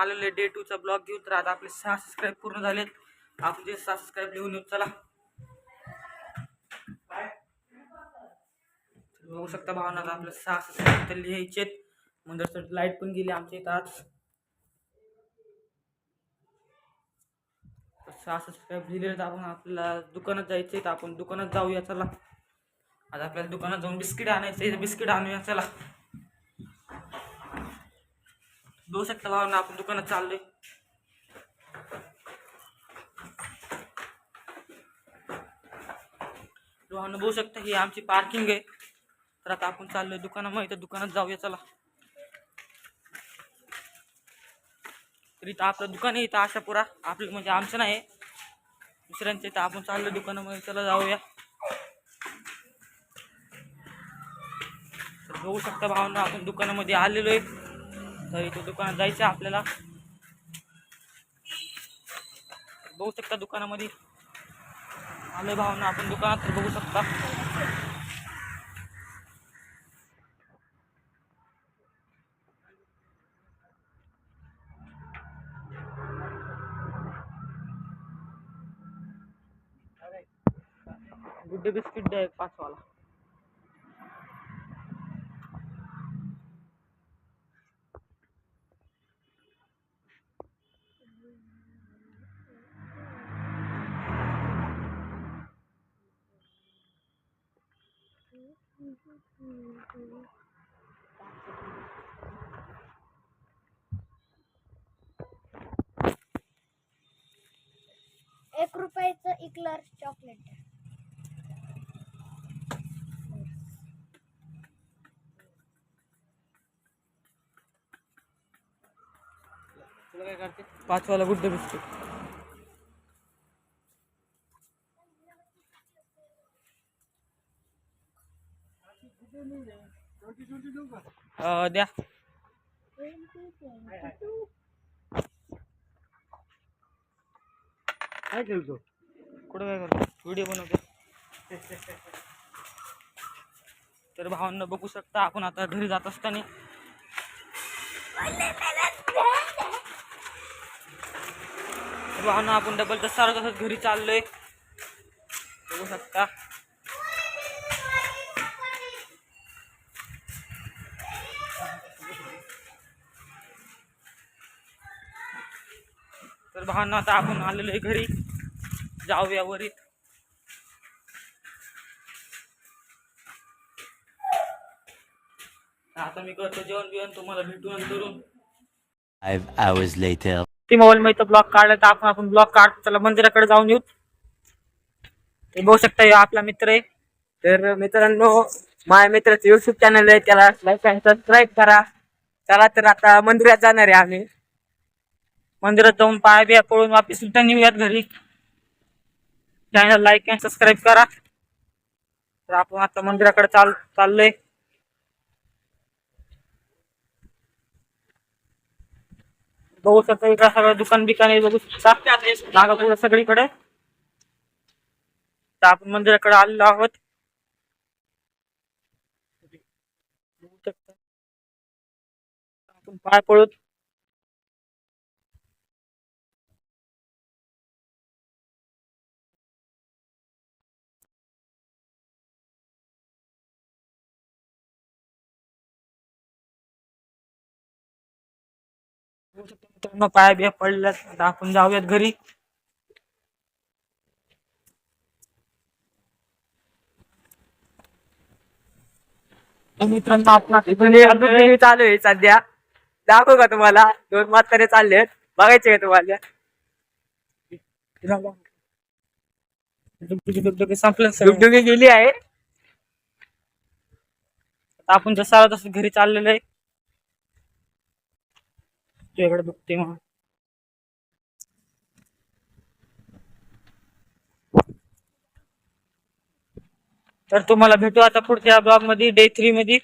आलेले डे 2 चा ब्लॉग घेऊन. तर आता आपले 6 सबस्क्राईब पूर्ण झालेत. आपण जे 6 सबस्क्राईब लिहून येऊ. चला बघू शकता भावना, आपले 6 सबस्क्राईब तर लिहायचेत. म्हणजे लाईट पण गेली आमच्या इथं आज. 6 सबस्क्राईब लिहिले. तर आपण आपल्याला दुकानात जायचंय, तर आपण दुकानात जाऊया. चला आता आपल्याला दुकानात जाऊन बिस्किट आणायचे, बिस्किट आणूया. चला बघू शकता भावना, आपण दुकानात चाललोय. भावना बघू शकता ही आमची पार्किंग आहे. तर आता आपण चाललोय दुकानामध्ये, तर दुकानात जाऊया. चला तर इथं आपलं दुकान आहे, इथं आशापुरा. आपलं म्हणजे आमचं नाही, दुसऱ्यांचं. इथं आपण चाललोय दुकानामध्ये. चला जाऊया. तर बघू शकता भावना, आपण दुकानामध्ये आलेलो आहे. तर इथं दुकानात जायचं आपल्याला. बघू शकता दुकानामध्ये आलोय भावना आपण दुकानात. तर बघू शकता गुड्डे बिस्किट द्या एक 5 वाला. ₹1 इक्लर चॉकलेट. तुला काय करते? 5 वाला गुड्डे बिस्किट. द्या. काय खेळतो? कुठं काय करतो? व्हिडिओ बनवतो. तर भावांना बघू शकता, आपण आता घरी जात असताना भावना आपण डबल तसं तसंच घरी चाललोय. बघू शकता तर भावना आता आपण आलेलो आहे घरी. जाऊया वरीत. आता मी करतो जेवण बिवण, तुम्हाला भेटू नंतरून. 5 hours later. ती मोबाईल मध्ये इथं ब्लॉग काढला, तर आपण ब्लॉग काढतो. चला मंदिराकडे जाऊन येऊ. ते बघू शकता हा आपला मित्र आहे. तर मित्रांनो, माझ्या मित्राचं युट्यूब चॅनल आहे, त्याला लाईक आणि सबस्क्राईब करा. चला तर आता मंदिरात जाणार आहे आम्ही. मंदिरात जाऊन पाय बिया पळून वापस रिटर्न येऊयात घरी. चॅनल लाईक आणि सबस्क्राईब करा. तर आपण आता मंदिराकडे चाललोय. बघू शकता इकडे सगळं दुकान बिकान बघू शकता, नागापूर सगळीकडे. तर आपण मंदिराकडे आलेलो आहोत. बघू शकता आपण पाय पळून मित्रांनो पाय बिया पडल्यात. आता आपण जाऊयात घरी. मित्रांनो आपण चालू आहे सध्या. दाखवू का तुम्हाला? 2 म्हातारे चाललेत, बघायचे का तुम्हाला? डुगडुगी गेली आहे. आता आपण जसं तसं घरी चाललेलो आहे. तुझ्याकडे बघते मग. तर तुम्हाला भेटू आता पुढच्या ब्लॉग मध्ये, डे 3 मध्ये.